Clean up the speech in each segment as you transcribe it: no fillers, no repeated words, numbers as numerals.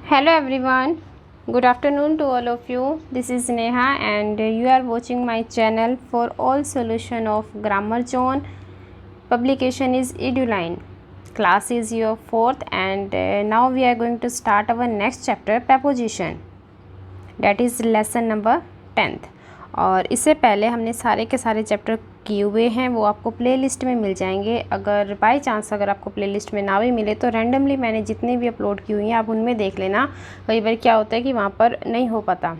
Hello everyone, good afternoon to all of you. This is Neha and you are watching my channel for all solution of grammar zone. Publication is Eduline. Class is your fourth and now we are going to start our next chapter preposition. That is lesson number 10th. और इससे पहले हमने सारे के सारे chapter किए हुए हैं, वो आपको प्लेलिस्ट में मिल जाएंगे। अगर बाय चांस अगर आपको प्लेलिस्ट में ना भी मिले तो रैंडमली मैंने जितने भी अपलोड की हुई हैं आप उनमें देख लेना। कई बार क्या होता है कि वहाँ पर नहीं हो पाता,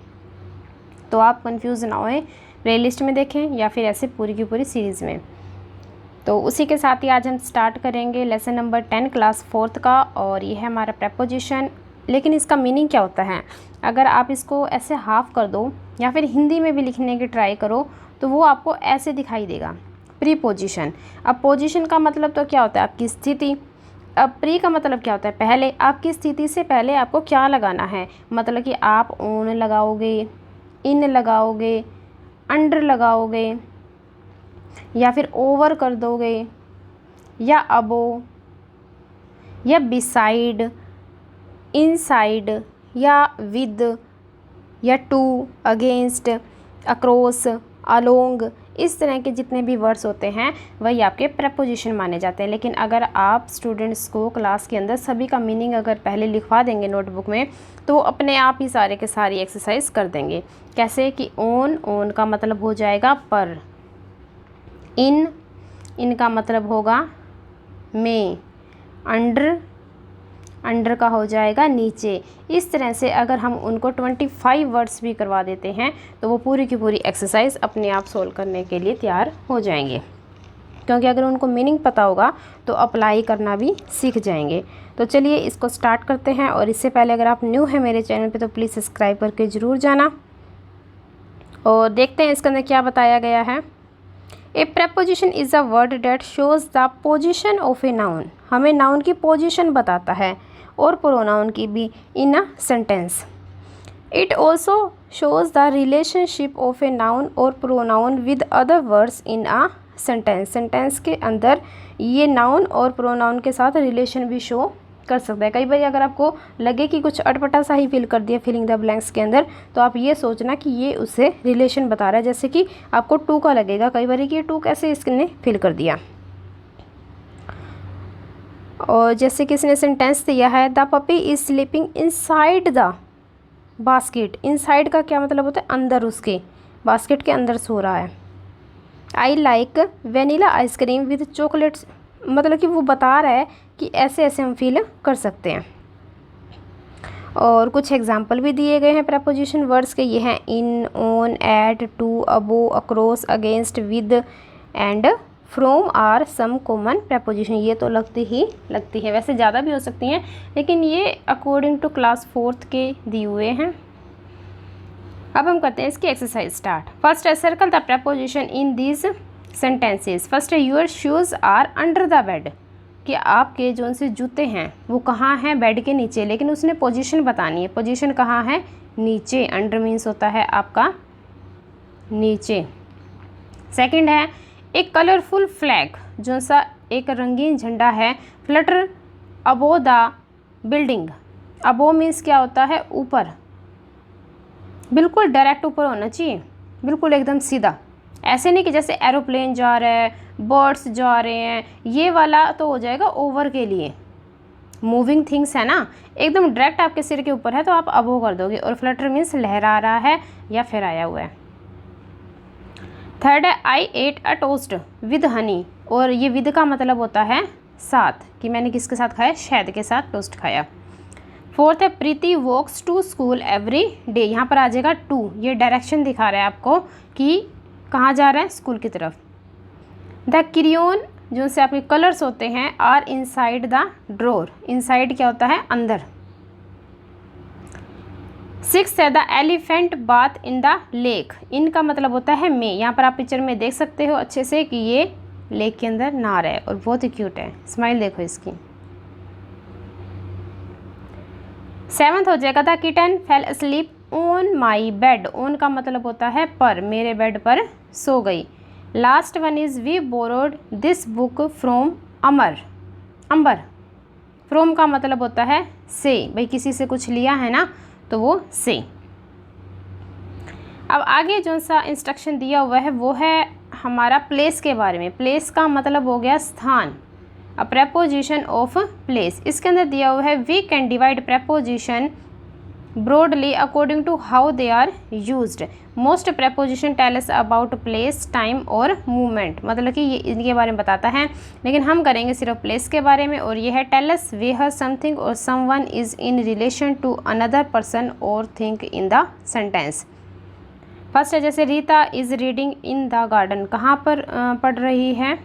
तो आप कंफ्यूज ना होएं, प्लेलिस्ट में देखें या फिर ऐसे पूरी की पूरी सीरीज़ में। तो उसी के साथ ही आज हम स्टार्ट करेंगे लेसन नंबर 10 क्लास 4th का, और ये है हमारा प्रेपोजिशन। लेकिन इसका मीनिंग क्या होता है, अगर आप इसको ऐसे हाफ कर दो या फिर हिंदी में भी लिखने की ट्राई करो तो वो आपको ऐसे दिखाई देगा, प्रीपोजिशन। अब पोजीशन का मतलब तो क्या होता है, आपकी स्थिति। अब प्री का मतलब क्या होता है, पहले। आपकी स्थिति से पहले आपको क्या लगाना है, मतलब कि आप ऑन लगाओगे, इन लगाओगे, अंडर लगाओगे, या फिर ओवर कर दोगे, या अबो, या बिसाइड, इनसाइड, या विद, या टू, अगेंस्ट, अक्रॉस, अलोंग, इस तरह के जितने भी वर्ड्स होते हैं वही आपके प्रेपोजिशन माने जाते हैं। लेकिन अगर आप स्टूडेंट्स को क्लास के अंदर सभी का मीनिंग अगर पहले लिखवा देंगे नोटबुक में तो वो अपने आप ही सारे के सारी एक्सरसाइज कर देंगे। कैसे कि ऑन का मतलब हो जाएगा पर, इन का मतलब होगा में, अंडर का हो जाएगा नीचे। इस तरह से अगर हम उनको 25 वर्ड्स भी करवा देते हैं तो वो पूरी की पूरी एक्सरसाइज अपने आप सोल्व करने के लिए तैयार हो जाएंगे, क्योंकि अगर उनको मीनिंग पता होगा तो अप्लाई करना भी सीख जाएंगे। तो चलिए इसको स्टार्ट करते हैं। और इससे पहले अगर आप न्यू हैं मेरे चैनल पे तो प्लीज़ सब्सक्राइब करके ज़रूर जाना। और देखते हैं इसके अंदर क्या बताया गया है। A preposition is a word that shows the position of a noun. हमें नाउन की पोजिशन बताता है और प्रोनाउन की भी in a sentence. It also shows the relationship of a noun और pronoun with other words in a sentence. Sentence के अंदर ये नाउन और प्रोनाउन के साथ रिलेशन भी शो कर सकता है। कई बार अगर आपको लगे कि कुछ अटपटा सा ही फिल कर दिया फिलिंग द ब्लैंक्स के अंदर, तो आप ये सोचना कि ये उससे रिलेशन बता रहा है। जैसे कि आपको टू का लगेगा कई बार कि ये टू कैसे इसने फिल कर दिया। और जैसे कि इसने सेंटेंस दिया है, the puppy is sleeping inside the basket. Inside का क्या मतलब होता है, अंदर, उसके बास्केट के अंदर सो रहा है। I like vanilla ice cream with chocolates, मतलब कि वो बता रहा है कि ऐसे ऐसे हम फील कर सकते हैं। और कुछ एग्जाम्पल भी दिए गए हैं प्रेपोजिशन वर्ड्स के, ये हैं in, on, at, to, above, across, against, with and from are some common preposition. ये तो लगती है, वैसे ज़्यादा भी हो सकती हैं लेकिन ये अकॉर्डिंग टू क्लास 4th के दिए हुए हैं। अब हम करते हैं इसकी एक्सरसाइज स्टार्ट। फर्स्ट है circle the preposition in these sentences. First है your shoes are under the bed, कि आपके जो से जूते हैं वो कहाँ हैं, बेड के नीचे। लेकिन उसने पोजीशन बतानी है, पोजीशन कहाँ है, नीचे। अंडर मीन्स होता है आपका नीचे। सेकंड है एक कलरफुल फ्लैग, जो सा एक रंगीन झंडा है, Flutter above the building. Above means क्या होता है, ऊपर, बिल्कुल डायरेक्ट ऊपर होना चाहिए, बिल्कुल एकदम सीधा। ऐसे नहीं कि जैसे एरोप्लेन जा रहा है, बर्ड्स जा रहे हैं, ये वाला तो हो जाएगा ओवर के लिए। मूविंग थिंग्स है ना, एकदम डायरेक्ट आपके सिर के ऊपर है तो आप अबो कर दोगे। और फ्लटर मीन्स लहरा रहा है या फहराया हुआ है। थर्ड है I ate a toast with honey, और ये विद का मतलब होता है साथ, कि मैंने किसके साथ खाया, शहद के साथ टोस्ट खाया। फोर्थ है Preeti walks to school every day. यहाँ पर आ जाएगा टू, ये डायरेक्शन दिखा रहा है आपको कि कहाँ जा रहा है, स्कूल की तरफ। द क्रियोन, जो से आपके कलर्स होते हैं, are inside the drawer. Inside क्या होता है, अंदर। सिक्स है the elephant bath in the lake. In का मतलब होता है में। यहाँ पर आप पिक्चर में देख सकते हो अच्छे से कि ये लेक के अंदर नहा रहा है और बहुत ही क्यूट है, स्माइल देखो इसकी। सेवंथ हो जाएगा the kitten fail asleep on my bed. On का मतलब होता है पर, मेरे बेड पर सो गई। Last one is we borrowed this book from Ambar. From का मतलब होता है से, भाई किसी से कुछ लिया है ना, तो वो से। अब आगे जो सा इंस्ट्रक्शन दिया हुआ है वो है हमारा प्लेस के बारे में। प्लेस का मतलब हो गया स्थान, अ प्रेपोजिशन ऑफ प्लेस। इसके अंदर दिया हुआ है we can divide preposition broadly according to how they are used. Most preposition tell us about place, time और मूवमेंट, मतलब कि ये इनके बारे में बताता है, लेकिन हम करेंगे सिर्फ प्लेस के बारे में। और ये है टेल अस वेयर समथिंग और someone is in relation to another person और thing in the sentence. First है जैसे Rita is reading in the garden, कहाँ पर पढ़ रही है,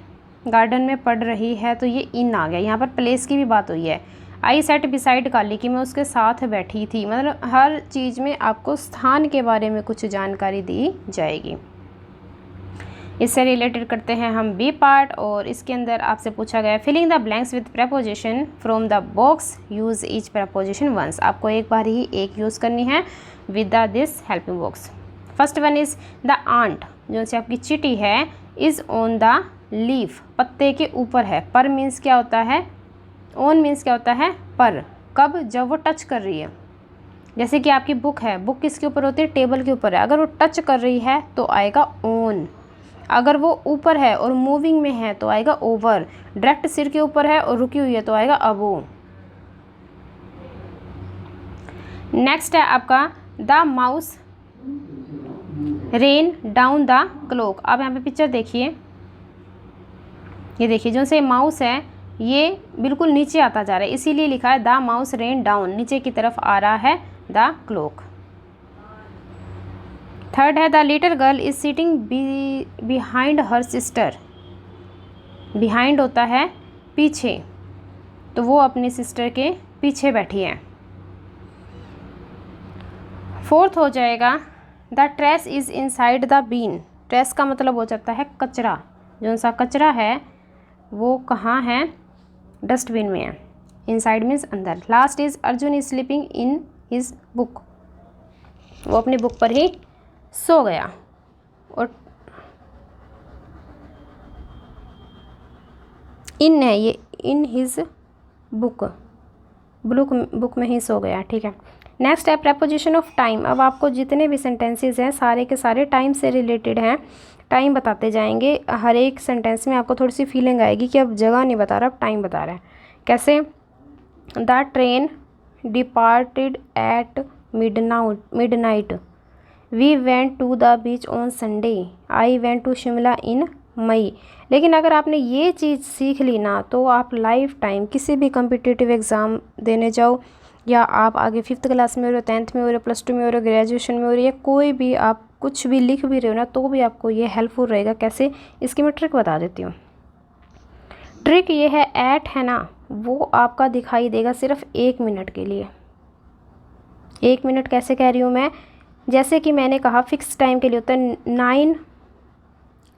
गार्डन में पढ़ रही है, तो ये इन आ गया, यहाँ पर प्लेस की भी बात हुई है। आई सेट बिसाइड काली, कि मैं उसके साथ बैठी थी, मतलब हर चीज़ में आपको स्थान के बारे में कुछ जानकारी दी जाएगी। इससे रिलेटेड करते हैं हम बी पार्ट, और इसके अंदर आपसे पूछा गया filling the blanks with preposition from the box, use each preposition once. आपको एक बार ही एक यूज़ करनी है with the this helping box. First one is the aunt, जो से आपकी चीटी है, इज़ ऑन द लीफ, पत्ते के ऊपर है। पर मीन्स क्या होता है, ऑन मीन्स क्या होता है, पर। कब, जब वो टच कर रही है। जैसे कि आपकी बुक है, बुक किसके ऊपर होती है, टेबल के ऊपर है, अगर वो टच कर रही है तो आएगा ऑन। अगर वो ऊपर है और मूविंग में है तो आएगा ओवर। डायरेक्ट सिर के ऊपर है और रुकी हुई है तो आएगा अबो। नेक्स्ट है आपका the mouse rain down the clock. अब यहाँ पे पिक्चर देखिए, ये देखिए जो से माउस है ये बिल्कुल नीचे आता जा रहा है, इसीलिए लिखा है द माउस रेन डाउन, नीचे की तरफ आ रहा है द क्लॉक। थर्ड है the little girl is sitting behind her sister. Behind होता है पीछे, तो वो अपनी सिस्टर के पीछे बैठी है। फोर्थ हो जाएगा the trash is inside the bin. Trash का मतलब हो जाता है कचरा, जो सा कचरा है वो कहाँ है, डस्टबिन में है। इनसाइड मीन्स अंदर। Last is Arjun is sleeping in his book, वो अपनी बुक पर ही सो गया। और इन है ये, इन हिज बुक, बुक में ही सो गया, ठीक है। नेक्स्ट है प्रेपोजिशन ऑफ टाइम। अब आपको जितने भी सेंटेंसेस हैं सारे के सारे टाइम से रिलेटेड हैं, टाइम बताते जाएंगे। हर एक सेंटेंस में आपको थोड़ी सी फीलिंग आएगी कि अब जगह नहीं बता रहा, अब टाइम बता रहा है। कैसे, the train departed at midnight, we went to the beach on Sunday, I went to Shimla in May. लेकिन अगर आपने ये चीज़ सीख ली ना तो आप लाइफ टाइम किसी भी कम्पिटिटिव एग्ज़ाम देने जाओ, या आप आगे 5th क्लास में हो रहे हो, 10th में हो रहे हो, +2 में हो रहे हो, ग्रेजुएशन में हो रही है, कोई भी आप कुछ भी लिख भी रहे हो ना तो भी आपको ये हेल्पफुल रहेगा। कैसे, इसकी मैं ट्रिक बता देती हूँ। ट्रिक ये है, एट है ना वो आपका दिखाई देगा सिर्फ 1 मिनट के लिए। 1 मिनट कैसे कह रही हूँ मैं, जैसे कि मैंने कहा फिक्स टाइम के लिए होता है 9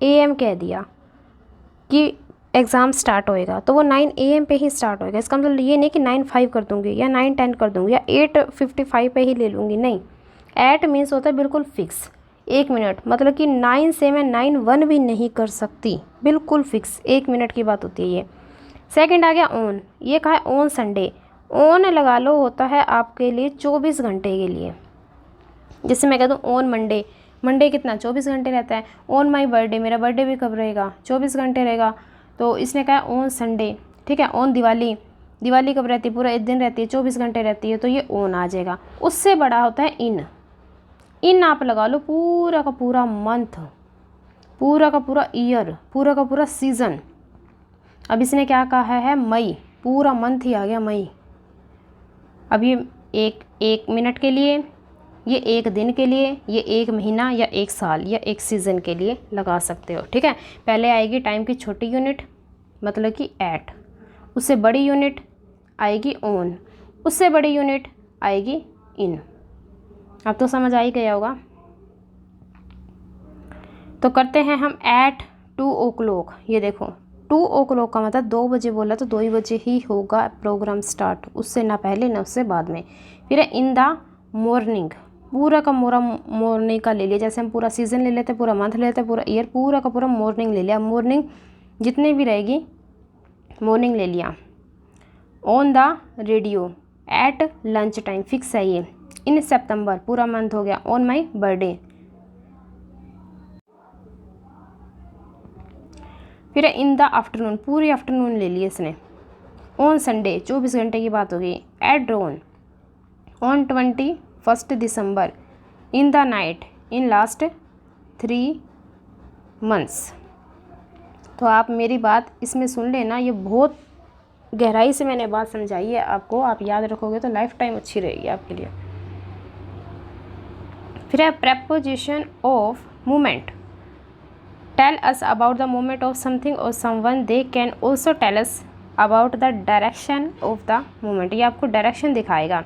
AM कह दिया कि एग्ज़ाम स्टार्ट होएगा, तो वो 9 AM पे ही स्टार्ट होएगा। इसका मतलब ये नहीं कि 9:05 कर दूँगी या 9:10 कर दूँगी या 8:55 पे ही ले लूँगी, नहीं। एट मीन्स होता है बिल्कुल फिक्स 1 मिनट, मतलब कि 9 से मैं 9:01 भी नहीं कर सकती, बिल्कुल फिक्स 1 मिनट की बात होती है ये। सेकंड आ गया ऑन, ये कहा है ऑन संडे। ऑन लगा लो होता है आपके लिए 24 घंटे के लिए। जैसे मैं कह दूँ ऑन मंडे, मंडे कितना 24 घंटे रहता है। ऑन माई बर्थडे, मेरा बर्थडे भी कब रहेगा, 24 घंटे रहेगा। तो इसने कहा ऑन संडे, ठीक है। ऑन दिवाली, दिवाली कब रहती है, पूरा 1 दिन रहती है, 24 घंटे रहती है, तो ये ऑन आ जाएगा। उससे बड़ा होता है इन। इन आप लगा लो पूरा का पूरा मंथ, पूरा का पूरा ईयर, पूरा का पूरा सीज़न। अब इसने क्या कहा है, मई, पूरा मंथ ही आ गया मई। अब ये एक मिनट के लिए, ये 1 दिन के लिए, ये 1 महीना या 1 साल या 1 सीज़न के लिए लगा सकते हो, ठीक है। पहले आएगी टाइम की छोटी यूनिट मतलब कि एट, उससे बड़ी यूनिट आएगी ऑन, उससे बड़ी यूनिट आएगी इन। अब तो समझ आ ही गया होगा। तो करते हैं हम एट 2 o'clock। ये देखो 2 o'clock का मतलब 2 बजे बोला तो 2 ही बजे ही होगा प्रोग्राम स्टार्ट, उससे ना पहले ना उससे बाद में। फिर इन द मॉर्निंग, पूरा का पूरा मॉर्निंग का ले लिया, जैसे हम पूरा सीज़न ले लेते हैं, पूरा मंथ ले लेते हैं, पूरा ईयर, पूरा का पूरा मॉर्निंग ले लिया। मॉर्निंग जितनी भी रहेगी मॉर्निंग ले लिया। On the radio at lunch time, fix है ये। इन सितंबर, पूरा मंथ हो गया। ऑन माई बर्थडे, फिर इन द आफ्टरनून, पूरी आफ्टरनून ले ली इसने। ऑन संडे, 24 घंटे की बात हो गई। At dawn, on 21 December. In the night, in last 3 months. तो आप मेरी बात इसमें सुन लेना, ये बहुत गहराई से मैंने बात समझाई है आपको, आप याद रखोगे तो लाइफ टाइम अच्छी रहेगी आपके लिए। फिर है preposition of movement, tell us about the movement of something और someone, they can also tell us about the direction of the movement, ये आपको डायरेक्शन दिखाएगा।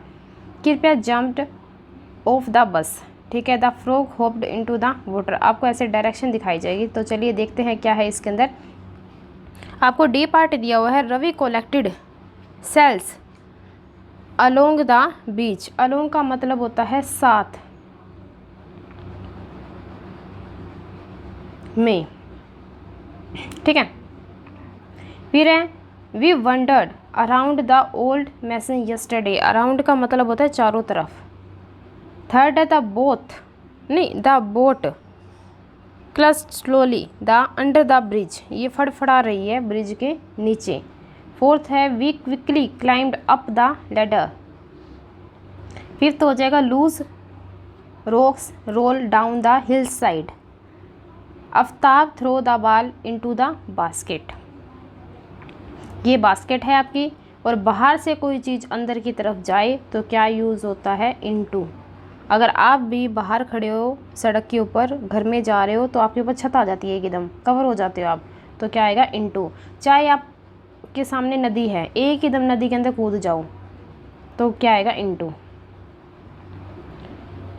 कृपया जम्प्ड ऑफ द बस, ठीक है। The frog hoped into the water, आपको ऐसे direction दिखाई जाएगी। तो चलिए देखते हैं क्या है इसके अंदर। आपको डी पार्ट दिया हुआ है, Ravi collected shells along the beach. Along का मतलब होता है साथ में, ठीक है। फिर है we wandered around the old mansion yesterday, around का मतलब होता है चारों तरफ। थर्ड है द बोट क्लस्ट slowly the under the bridge, ये फड़फड़ा रही है ब्रिज के नीचे। फोर्थ है we quickly climbed up the ladder. Fifth हो जाएगा loose rocks roll down the hill side. Aftab throw the ball into the basket, ये बास्केट है आपकी। और बाहर से कोई चीज़ अंदर की तरफ जाए तो क्या यूज़ होता है, इनटू। अगर आप भी बाहर खड़े हो सड़क के ऊपर, घर में जा रहे हो, तो आपके ऊपर छत आ जाती है, एकदम कवर हो जाते हो आप, तो क्या आएगा, इनटू। चाहे आपके सामने नदी है, एक एकदम नदी के अंदर कूद जाओ तो क्या आएगा, इनटू।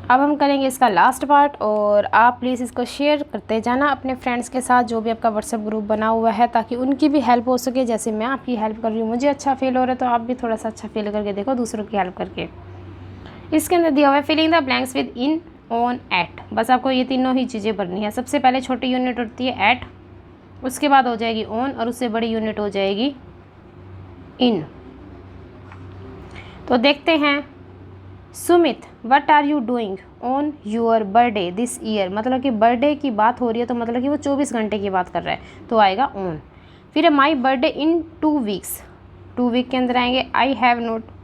अब हम करेंगे इसका लास्ट पार्ट, और आप प्लीज़ इसको शेयर करते जाना अपने फ्रेंड्स के साथ, जो भी आपका व्हाट्सएप ग्रुप बना हुआ है, ताकि उनकी भी हेल्प हो सके। जैसे मैं आपकी हेल्प कर रही हूँ, मुझे अच्छा फील हो रहा है, तो आप भी थोड़ा सा अच्छा फील करके देखो दूसरों की हेल्प करके। इसके अंदर दिया हुआ है filling the blanks with in, on, at. बस आपको ये तीनों ही चीज़ें भरनी है। सबसे पहले छोटी यूनिट होती है एट, उसके बाद हो जाएगी ऑन, और उससे बड़ी यूनिट हो जाएगी इन। तो देखते हैं। Sumit, what are you doing on your birthday this year, मतलब कि बर्थडे की बात हो रही है, तो मतलब कि वो 24 घंटे की बात कर रहा है, तो आएगा ऑन। फिर है my birthday in 2 weeks, 2 week के अंदर आएंगे। I have not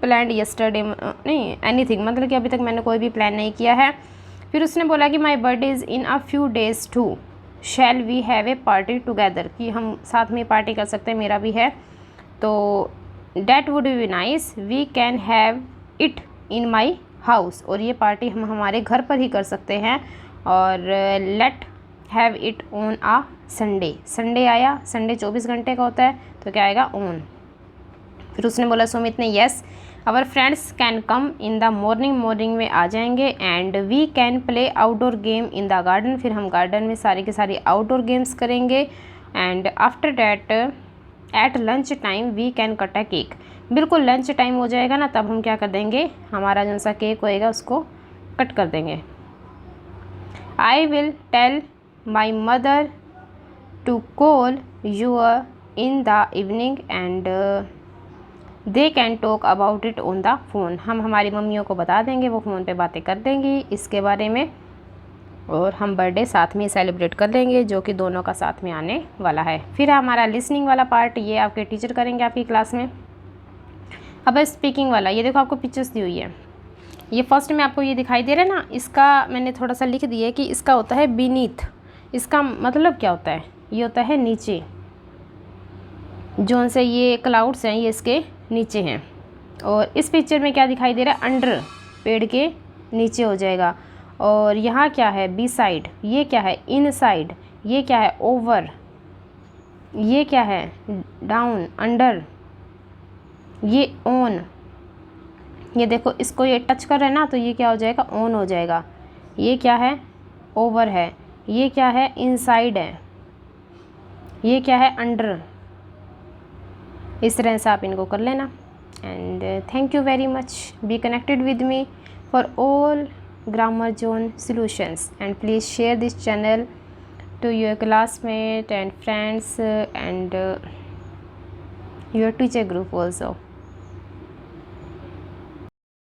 plan yesterday, नहीं एनीथिंग, मतलब कि अभी तक मैंने कोई भी प्लान नहीं किया है। फिर उसने बोला कि my birthday is in a few days too, shall we have a party together, कि हम साथ में पार्टी कर सकते हैं, मेरा भी है, तो that would be nice, we can have it in my house, और ये पार्टी हम हमारे घर पर ही कर सकते हैं। और let have it on a Sunday, Sunday आया, संडे 24 घंटे का होता है, तो क्या आएगा, ऑन। फिर उसने बोला सुमित ने, yes our friends can come in the morning, morning में आ जाएंगे। And we can play outdoor game in the garden, फिर हम गार्डन में सारी की सारी आउटडोर गेम्स करेंगे। And after that at lunch time we can cut a cake, बिल्कुल लंच टाइम हो जाएगा ना, तब हम क्या कर देंगे, हमारा जो सा केक होएगा उसको कट कर देंगे। I will tell my mother to call you in the evening and they can talk about it on the phone, हम हमारी मम्मियों को बता देंगे, वो फ़ोन पे बातें कर देंगी इसके बारे में, और हम बर्थडे साथ में सेलिब्रेट कर लेंगे, जो कि दोनों का साथ में आने वाला है। फिर हमारा लिसनिंग वाला पार्ट, ये आपके टीचर करेंगे आपकी क्लास में। अब स्पीकिंग वाला, ये देखो आपको पिक्चर्स दी हुई है, ये फर्स्ट में आपको ये दिखाई दे रहा है ना, इसका मैंने थोड़ा सा लिख दिया है कि इसका होता है बीनीथ, इसका मतलब क्या होता है, ये होता है नीचे, जो से ये क्लाउड्स हैं ये इसके नीचे हैं। और इस पिक्चर में क्या दिखाई दे रहा है, अंडर, पेड़ के नीचे हो जाएगा। और यहाँ क्या है, बी साइड, ये क्या है, इन साइड, ये क्या है, ओवर, ये क्या है, डाउन, अंडर, ये ऑन, ये देखो इसको ये टच कर रहा है ना, तो ये क्या हो जाएगा, ऑन हो जाएगा। ये क्या है, ओवर है, ये क्या है, इनसाइड है, ये क्या है, अंडर। इस तरह से आप इनको कर लेना। And thank you very much, be connected with me for all grammar zone solutions, and please share this channel to your classmate and friends, and your teacher group also.